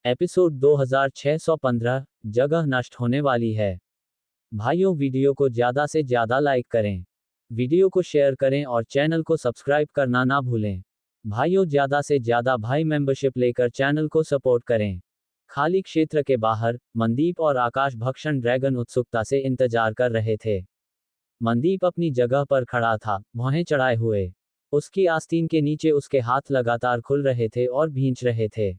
Episode 2615 जगह नष्ट होने वाली है। भाइयों, वीडियो को ज़्यादा से ज़्यादा लाइक करें, वीडियो को शेयर करें और चैनल को सब्सक्राइब करना ना भूलें। भाइयों, ज़्यादा से ज़्यादा भाई मेंबरशिप लेकर चैनल को सपोर्ट करें। खाली क्षेत्र के बाहर मनदीप और आकाश भक्षण ड्रैगन उत्सुकता से इंतजार कर रहे थे। मनदीप अपनी जगह पर खड़ा था, भौहें चढ़ाए हुए। उसकी आस्तीन के नीचे उसके हाथ लगातार खुल रहे थे और भींच रहे थे।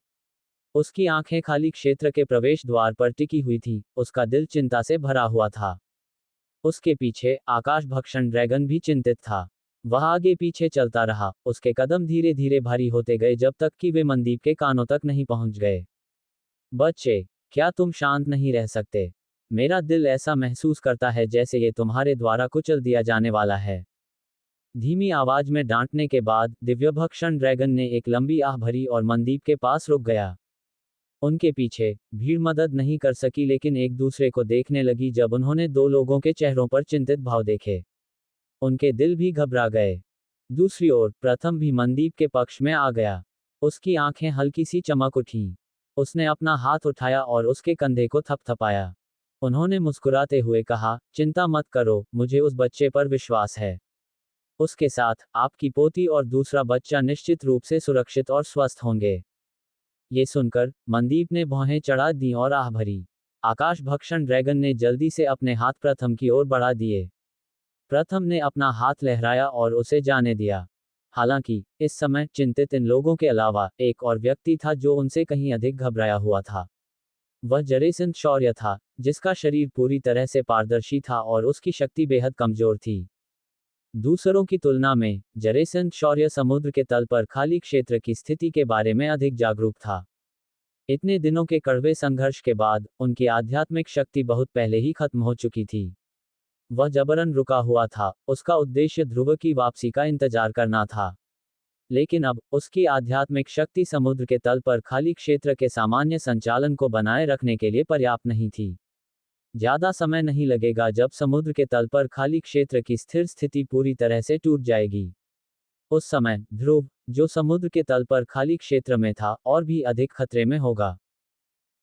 उसकी आंखें खाली क्षेत्र के प्रवेश द्वार पर टिकी हुई थी, उसका दिल चिंता से भरा हुआ था। उसके पीछे आकाश भक्षण ड्रैगन भी चिंतित था। वह आगे पीछे चलता रहा, उसके कदम धीरे धीरे भारी होते गए जब तक कि वे मनदीप के कानों तक नहीं पहुंच गए। बच्चे, क्या तुम शांत नहीं रह सकते? मेरा दिल ऐसा महसूस करता है जैसे ये तुम्हारे द्वारा कुचल दिया जाने वाला है। धीमी आवाज में डांटने के बाद दिव्यभक्षण ड्रैगन ने एक लंबी आह भरी और मनदीप के पास रुक गया। उनके पीछे भीड़ मदद नहीं कर सकी, लेकिन एक दूसरे को देखने लगी। जब उन्होंने दो लोगों के चेहरों पर चिंतित भाव देखे, उनके दिल भी घबरा गए। दूसरी ओर प्रथम भी मनदीप के पक्ष में आ गया। उसकी आंखें हल्की सी चमक उठीं। उसने अपना हाथ उठाया और उसके कंधे को थपथपाया। उन्होंने मुस्कुराते हुए कहा, चिंता मत करो, मुझे उस बच्चे पर विश्वास है। उसके साथ आपकी पोती और दूसरा बच्चा निश्चित रूप से सुरक्षित और स्वस्थ होंगे। ये सुनकर मनदीप ने भौहें चढ़ा दी और आह भरी। आकाश भक्षण ड्रैगन ने जल्दी से अपने हाथ प्रथम की ओर बढ़ा दिए। प्रथम ने अपना हाथ लहराया और उसे जाने दिया। हालांकि इस समय चिंतित इन लोगों के अलावा एक और व्यक्ति था जो उनसे कहीं अधिक घबराया हुआ था। वह जरेसंत शौर्य था, जिसका शरीर पूरी तरह से पारदर्शी था और उसकी शक्ति बेहद कमजोर थी। दूसरों की तुलना में जरेसंत शौर्य समुद्र के तल पर खाली क्षेत्र की स्थिति के बारे में अधिक जागरूक था। इतने दिनों के कड़वे संघर्ष के बाद उनकी आध्यात्मिक शक्ति बहुत पहले ही खत्म हो चुकी थी। वह जबरन रुका हुआ था, उसका उद्देश्य ध्रुव की वापसी का इंतजार करना था। लेकिन अब उसकी आध्यात्मिक शक्ति समुद्र के तल पर खाली क्षेत्र के सामान्य संचालन को बनाए रखने के लिए पर्याप्त नहीं थी। ज्यादा समय नहीं लगेगा जब समुद्र के तल पर खाली क्षेत्र की स्थिर स्थिति पूरी तरह से टूट जाएगी। उस समय ध्रुव, जो समुद्र के तल पर खाली क्षेत्र में था, और भी अधिक खतरे में होगा।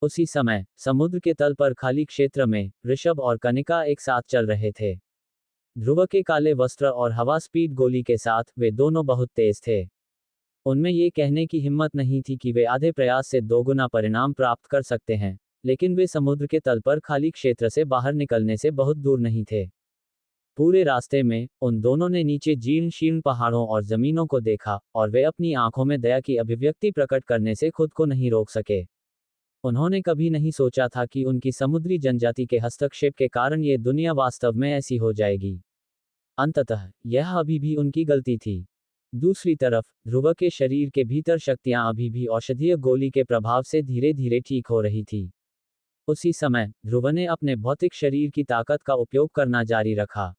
उसी समय समुद्र के तल पर खाली क्षेत्र में ऋषभ और कनिका एक साथ चल रहे थे। ध्रुव के काले वस्त्र और हवा स्पीड गोली के साथ वे दोनों बहुत तेज थे। उनमें ये कहने की हिम्मत नहीं थी कि वे आधे प्रयास से दोगुना परिणाम प्राप्त कर सकते हैं, लेकिन वे समुद्र के तल पर खाली क्षेत्र से बाहर निकलने से बहुत दूर नहीं थे। पूरे रास्ते में उन दोनों ने नीचे जीर्ण शीर्ण पहाड़ों और जमीनों को देखा, और वे अपनी आंखों में दया की अभिव्यक्ति प्रकट करने से खुद को नहीं रोक सके। उन्होंने कभी नहीं सोचा था कि उनकी समुद्री जनजाति के हस्तक्षेप के कारण ये दुनिया वास्तव में ऐसी हो जाएगी। अंततः यह अभी भी उनकी गलती थी। दूसरी तरफ ध्रुव के शरीर के भीतर शक्तियां अभी भी औषधीय गोली के प्रभाव से धीरे धीरे ठीक हो रही थी। उसी समय ध्रुव ने अपने भौतिक शरीर की ताकत का उपयोग करना जारी रखा।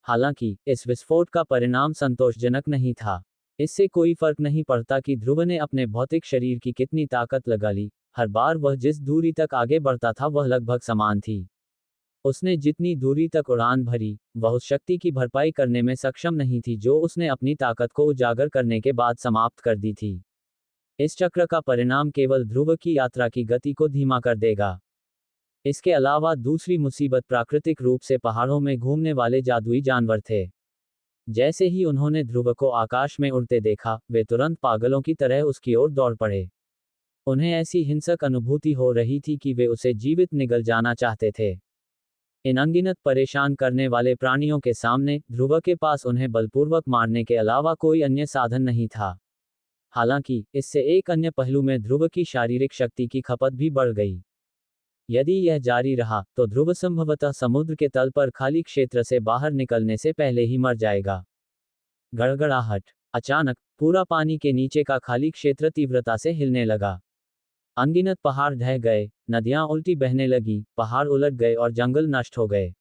हालांकि इस विस्फोट का परिणाम संतोषजनक नहीं था। इससे कोई फर्क नहीं पड़ता कि ध्रुव ने अपने भौतिक शरीर की कितनी ताकत लगा ली, हर बार वह जिस दूरी तक आगे बढ़ता था वह लगभग समान थी। उसने जितनी दूरी तक उड़ान भरी, वह उस शक्ति की भरपाई करने में सक्षम नहीं थी जो उसने अपनी ताकत को उजागर करने के बाद समाप्त कर दी थी। इस चक्र का परिणाम केवल ध्रुव की यात्रा की गति को धीमा कर देगा। इसके अलावा दूसरी मुसीबत प्राकृतिक रूप से पहाड़ों में घूमने वाले जादुई जानवर थे। जैसे ही उन्होंने ध्रुव को आकाश में उड़ते देखा, वे तुरंत पागलों की तरह उसकी ओर दौड़ पड़े। उन्हें ऐसी हिंसक अनुभूति हो रही थी कि वे उसे जीवित निगल जाना चाहते थे। इन अनगिनत परेशान करने वाले प्राणियों के सामने ध्रुव के पास उन्हें बलपूर्वक मारने के अलावा कोई अन्य साधन नहीं था। हालांकि इससे एक अन्य पहलू में ध्रुव की शारीरिक शक्ति की खपत भी बढ़ गई। यदि यह जारी रहा तो ध्रुव संभवतः समुद्र के तल पर खाली क्षेत्र से बाहर निकलने से पहले ही मर जाएगा। गड़गड़ाहट। अचानक पूरा पानी के नीचे का खाली क्षेत्र तीव्रता से हिलने लगा। अनगिनत पहाड़ ढह गए, नदियां उल्टी बहने लगी, पहाड़ उलट गए और जंगल नष्ट हो गए।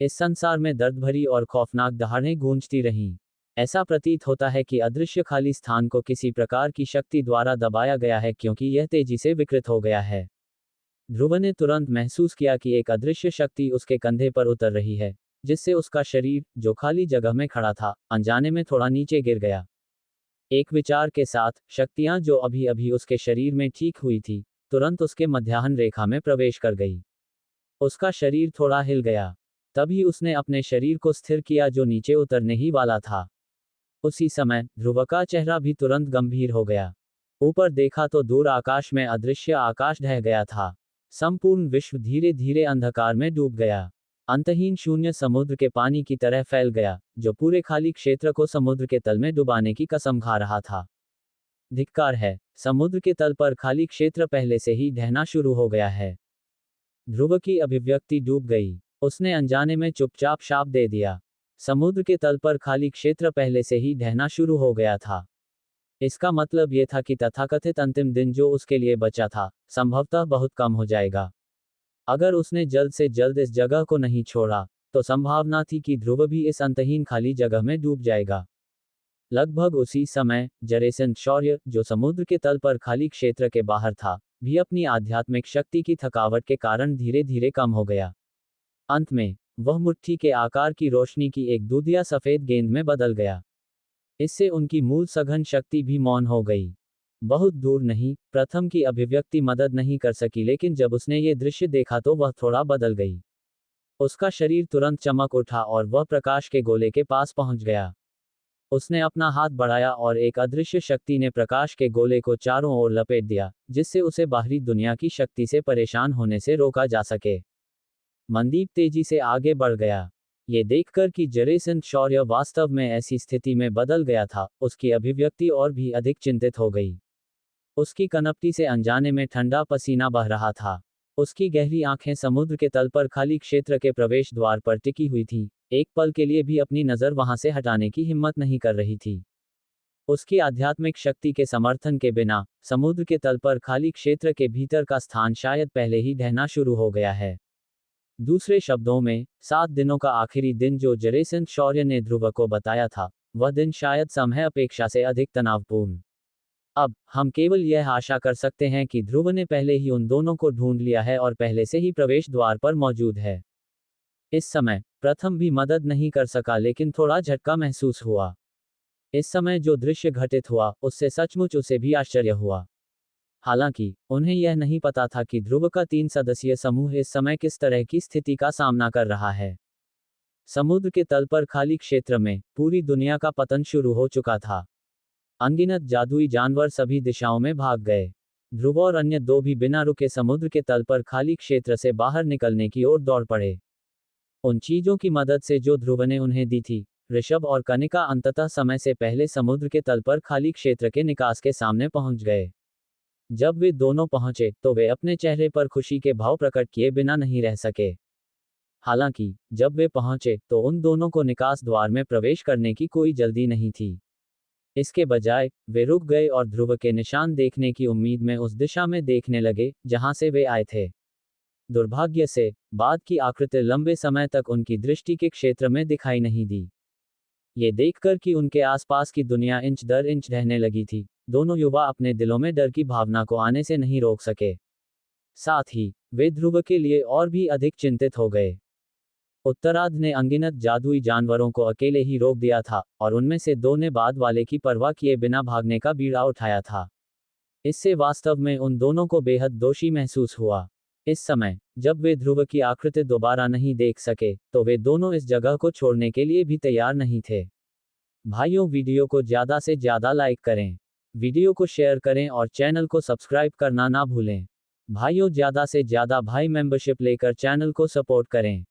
इस संसार में दर्द भरी और खौफनाक दहाड़ें गूंजती रहीं। ऐसा प्रतीत होता है कि अदृश्य खाली स्थान को किसी प्रकार की शक्ति द्वारा दबाया गया है, क्योंकि यह तेजी से विकृत हो गया है। ध्रुव ने तुरंत महसूस किया कि एक अदृश्य शक्ति उसके कंधे पर उतर रही है, जिससे उसका शरीर, जो खाली जगह में खड़ा था, अनजाने में थोड़ा नीचे गिर गया। एक विचार के साथ शक्तियां जो अभी अभी उसके शरीर में ठीक हुई थी, तुरंत उसके मध्याह्न रेखा में प्रवेश कर गई। उसका शरीर थोड़ा हिल गया। तभी उसने अपने शरीर को स्थिर किया जो नीचे उतरने ही वाला था। उसी समय ध्रुव का चेहरा भी तुरंत गंभीर हो गया। ऊपर देखा तो दूर आकाश में अदृश्य आकाश ढह गया था। संपूर्ण विश्व धीरे धीरे अंधकार में डूब गया। अंतहीन शून्य समुद्र के पानी की तरह फैल गया, जो पूरे खाली क्षेत्र को समुद्र के तल में डुबाने की कसम खा रहा था। धिक्कार है, समुद्र के तल पर खाली क्षेत्र पहले से ही ढहना शुरू हो गया है। ध्रुव की अभिव्यक्ति डूब गई। उसने अनजाने में चुपचाप शाप दे दिया। समुद्र के तल पर खाली क्षेत्र पहले से ही ढहना शुरू हो गया था। इसका मतलब यह था कि तथाकथित अंतिम दिन जो उसके लिए बचा था, संभवतः बहुत कम हो जाएगा। अगर उसने जल्द से जल्द इस जगह को नहीं छोड़ा, तो संभावना थी कि ध्रुव भी इस अंतहीन खाली जगह में डूब जाएगा। लगभग उसी समय जरेसन शौर्य, जो समुद्र के तल पर खाली क्षेत्र के बाहर था, भी अपनी आध्यात्मिक शक्ति की थकावट के कारण धीरे धीरे कम हो गया। अंत में वह मुट्ठी के आकार की रोशनी की एक दूधिया सफेद गेंद में बदल गया। इससे उनकी मूल सघन शक्ति भी मौन हो गई। बहुत दूर नहीं, प्रथम की अभिव्यक्ति मदद नहीं कर सकी, लेकिन जब उसने ये दृश्य देखा तो वह थोड़ा बदल गई। उसका शरीर तुरंत चमक उठा और वह प्रकाश के गोले के पास पहुंच गया। उसने अपना हाथ बढ़ाया और एक अदृश्य शक्ति ने प्रकाश के गोले को चारों ओर लपेट दिया, जिससे उसे बाहरी दुनिया की शक्ति से परेशान होने से रोका जा सके। मनदीप तेजी से आगे बढ़ गया। ये देखकर कि जरेसन शौर्य वास्तव में ऐसी स्थिति में बदल गया था, उसकी अभिव्यक्ति और भी अधिक चिंतित हो गई। उसकी कनपटी से अनजाने में ठंडा पसीना बह रहा था। उसकी गहरी आंखें समुद्र के तल पर खाली क्षेत्र के प्रवेश द्वार पर टिकी हुई थीं, एक पल के लिए भी अपनी नज़र वहां से हटाने की हिम्मत नहीं कर रही थी। उसकी आध्यात्मिक शक्ति के समर्थन के बिना समुद्र के तल पर खाली क्षेत्र के भीतर का स्थान शायद पहले ही ढहना शुरू हो गया है। दूसरे शब्दों में, 7 दिनों का आखिरी दिन जो जरेसन शौर्य ने ध्रुव को बताया था, वह दिन शायद समय अपेक्षा से अधिक तनावपूर्ण। अब हम केवल यह आशा कर सकते हैं कि ध्रुव ने पहले ही उन दोनों को ढूंढ लिया है और पहले से ही प्रवेश द्वार पर मौजूद है। इस समय प्रथम भी मदद नहीं कर सका, लेकिन थोड़ा झटका महसूस हुआ। इस समय जो दृश्य घटित हुआ, उससे सचमुच उसे भी आश्चर्य हुआ। हालांकि उन्हें यह नहीं पता था कि ध्रुव का 3 सदस्यीय समूह इस समय किस तरह की स्थिति का सामना कर रहा है। समुद्र के तल पर खाली क्षेत्र में पूरी दुनिया का पतन शुरू हो चुका था। अनगिनत जादुई जानवर सभी दिशाओं में भाग गए। ध्रुव और अन्य 2 भी बिना रुके समुद्र के तल पर खाली क्षेत्र से बाहर निकलने की ओर दौड़ पड़े। उन चीजों की मदद से जो ध्रुव ने उन्हें दी थी, ऋषभ और कनिका अंततः समय से पहले समुद्र के तल पर खाली क्षेत्र के निकास के सामने पहुंच गए। जब वे दोनों पहुंचे, तो वे अपने चेहरे पर खुशी के भाव प्रकट किए बिना नहीं रह सके। हालांकि जब वे पहुंचे, तो उन दोनों को निकास द्वार में प्रवेश करने की कोई जल्दी नहीं थी। इसके बजाय वे रुक गए और ध्रुव के निशान देखने की उम्मीद में उस दिशा में देखने लगे जहां से वे आए थे। दुर्भाग्य से बाद की आकृति लंबे समय तक उनकी दृष्टि के क्षेत्र में दिखाई नहीं दी। ये देखकर कि उनके आसपास की दुनिया इंच दर इंच ढहने लगी थी, दोनों युवा अपने दिलों में डर की भावना को आने से नहीं रोक सके। साथ ही वे ध्रुव के लिए और भी अधिक चिंतित हो गए। उत्तरार्ध ने अनगिनत जादुई जानवरों को अकेले ही रोक दिया था, और उनमें से 2 ने बाद वाले की परवाह किए बिना भागने का बीड़ा उठाया था। इससे वास्तव में उन दोनों को बेहद दोषी महसूस हुआ। इस समय जब वे ध्रुव की आकृति दोबारा नहीं देख सके, तो वे दोनों इस जगह को छोड़ने के लिए भी तैयार नहीं थे। भाइयों, वीडियो को ज़्यादा से ज़्यादा लाइक करें, वीडियो को शेयर करें और चैनल को सब्सक्राइब करना ना भूलें। भाइयों, ज़्यादा से ज़्यादा भाई मेंबरशिप लेकर चैनल को सपोर्ट करें।